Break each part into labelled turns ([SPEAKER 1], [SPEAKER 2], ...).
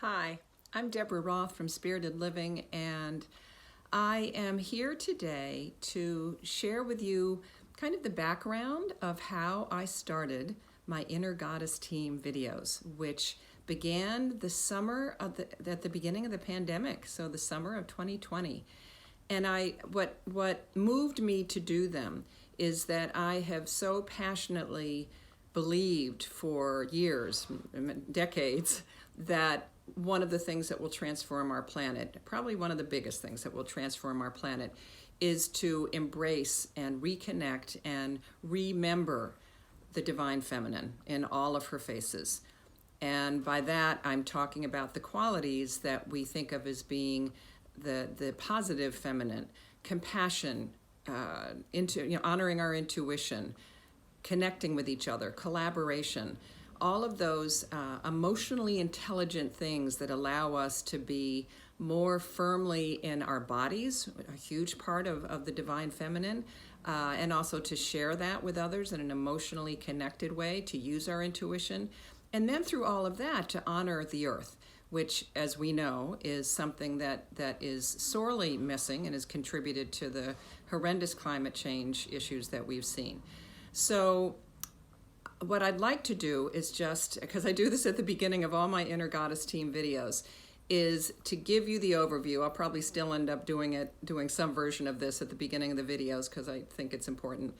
[SPEAKER 1] Hi, I'm Deborah Roth from Spirited Living, and I am here today to share with you kind of the background of how I started my Inner Goddess Team videos, which began the summer of at the beginning of the pandemic, so the summer of 2020. And what moved me to do them is that I have so passionately believed for years, decades, that one of the things that will transform our planet, probably one of the biggest things that will transform our planet, is to embrace and reconnect and remember the divine feminine in all of her faces. And by that, I'm talking about the qualities that we think of as being the positive feminine: compassion, honoring our intuition, connecting with each other, collaboration, all of those emotionally intelligent things that allow us to be more firmly in our bodies, a huge part of the divine feminine, and also to share that with others in an emotionally connected way, to use our intuition, and then through all of that to honor the earth, which, as we know, is something that is sorely missing and has contributed to the horrendous climate change issues that we've seen. So what I'd like to do is just, because I do this at the beginning of all my Inner Goddess Team videos, is to give you the overview. I'll probably still end up doing some version of this at the beginning of the videos because I think it's important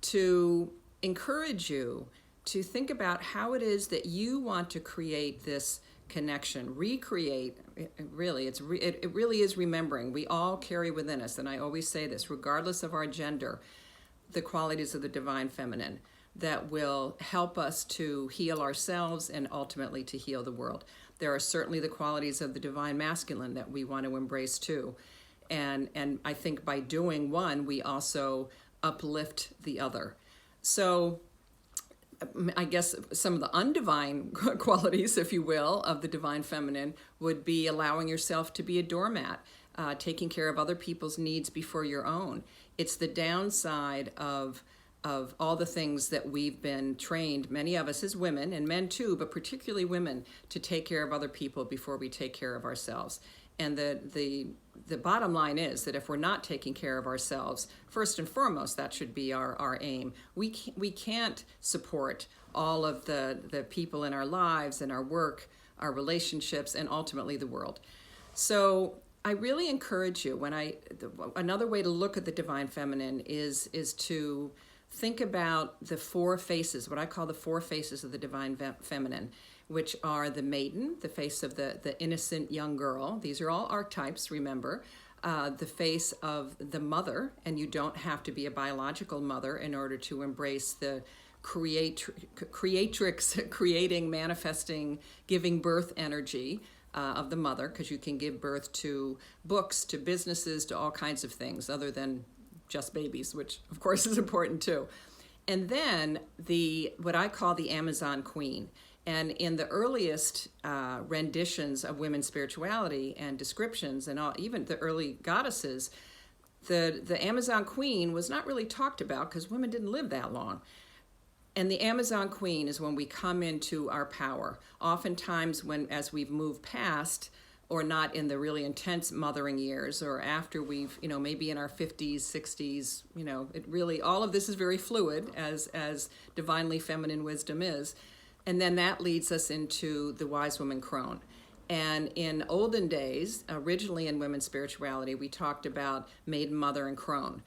[SPEAKER 1] to encourage you to think about how it is that you want to create this connection, recreate. It really is remembering. We all carry within us, and I always say this, regardless of our gender, the qualities of the divine feminine that will help us to heal ourselves and ultimately to heal the world. There are certainly the qualities of the divine masculine that we want to embrace too. And I think by doing one, we also uplift the other. So I guess some of the undivine qualities, if you will, of the divine feminine would be allowing yourself to be a doormat, taking care of other people's needs before your own. It's the downside of all the things that we've been trained, many of us as women, and men too, but particularly women, to take care of other people before we take care of ourselves. And the bottom line is that if we're not taking care of ourselves, first and foremost, that should be our aim. We can't support all of the people in our lives and our work, our relationships, and ultimately the world. So I really encourage you, another way to look at the divine feminine is to think about the four faces, what I call the four faces of the divine feminine, which are the maiden, the face of the innocent young girl. These are all archetypes, remember. The face of the mother, and you don't have to be a biological mother in order to embrace the creatrix, creating, manifesting, giving birth energy of the mother, because you can give birth to books, to businesses, to all kinds of things other than just babies, which of course is important too. And then what I call the Amazon Queen. And in the earliest renditions of women's spirituality and descriptions, and even the early goddesses, the Amazon Queen was not really talked about because women didn't live that long. And the Amazon Queen is when we come into our power. Oftentimes as we've moved past, or not in the really intense mothering years, or after we've, maybe in our 50s, 60s, it really, all of this is very fluid as divinely feminine wisdom is. And then that leads us into the wise woman Crone. And in olden days, originally in women's spirituality, we talked about maiden, mother, and crone.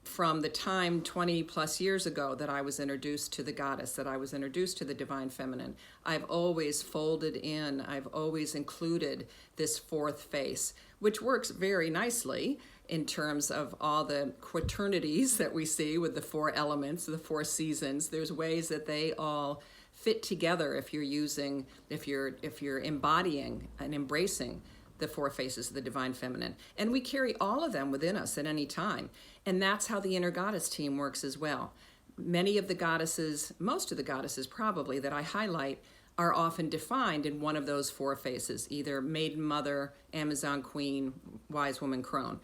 [SPEAKER 1] From the time 20 plus years ago that I was introduced to the goddess, that I was introduced to the divine feminine, I've always folded in, I've always included this fourth face, which works very nicely in terms of all the quaternities that we see with the four elements, the four seasons. There's ways that they all fit together if you're embodying and embracing the four faces of the divine feminine. And we carry all of them within us at any time. And that's how the Inner Goddess Team works as well. Many of the goddesses, most of the goddesses probably that I highlight, are often defined in one of those four faces, either maiden, mother, Amazon Queen, wise woman, crone.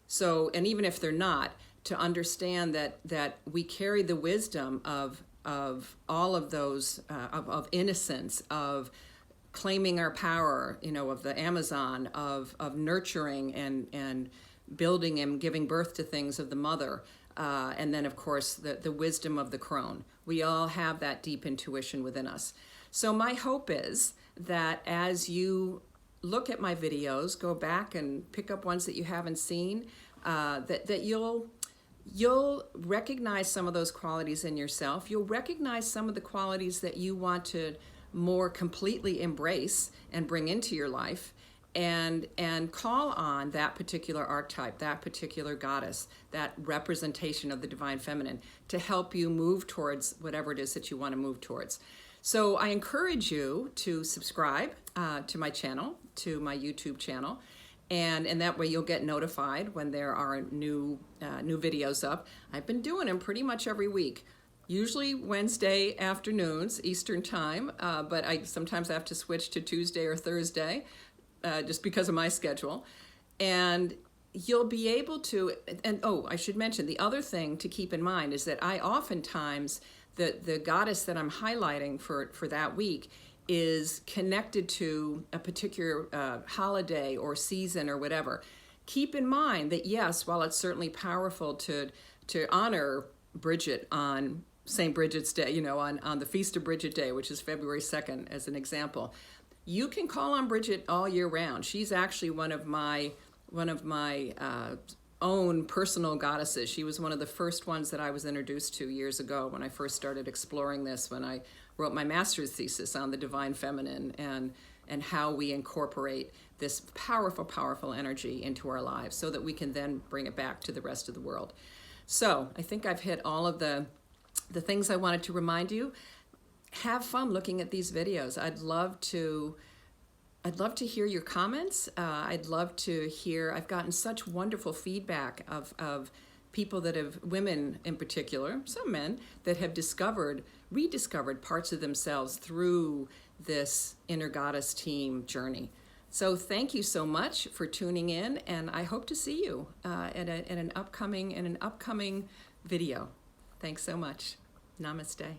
[SPEAKER 1] So, and even if they're not, to understand that we carry the wisdom of all of those, of innocence, of claiming our power, of the Amazon, of nurturing and building and giving birth to things of the mother. And then, of course, the wisdom of the crone. We all have that deep intuition within us. So my hope is that as you look at my videos, go back and pick up ones that you haven't seen, that you'll recognize some of those qualities in yourself. You'll recognize some of the qualities that you want to more completely embrace and bring into your life, and call on that particular archetype, that particular goddess, that representation of the divine feminine to help you move towards whatever it is that you want to move towards. So I encourage you to subscribe to my channel, to my YouTube channel, and that way you'll get notified when there are new videos up. I've been doing them pretty much every week, usually Wednesday afternoons, Eastern time, but I sometimes have to switch to Tuesday or Thursday, just because of my schedule. And you'll be able to, and oh, I should mention, the other thing to keep in mind is that I oftentimes, the goddess that I'm highlighting for that week is connected to a particular holiday or season or whatever. Keep in mind that yes, while it's certainly powerful to honor Bridget on St. Bridget's Day, on the Feast of Bridget Day, which is February 2nd, as an example, you can call on Bridget all year round. She's actually one of my own personal goddesses. She was one of the first ones that I was introduced to years ago when I first started exploring this, when I wrote my master's thesis on the divine feminine and how we incorporate this powerful, powerful energy into our lives so that we can then bring it back to the rest of the world. So I think I've hit all of the things I wanted to remind you. Have fun looking at these videos. I'd love to hear your comments. I'd love to hear, I've gotten such wonderful feedback of people that have, women in particular, some men, that have rediscovered parts of themselves through this inner goddess team journey. So thank you so much for tuning in, and I hope to see you in an upcoming video. Thanks so much. Namaste.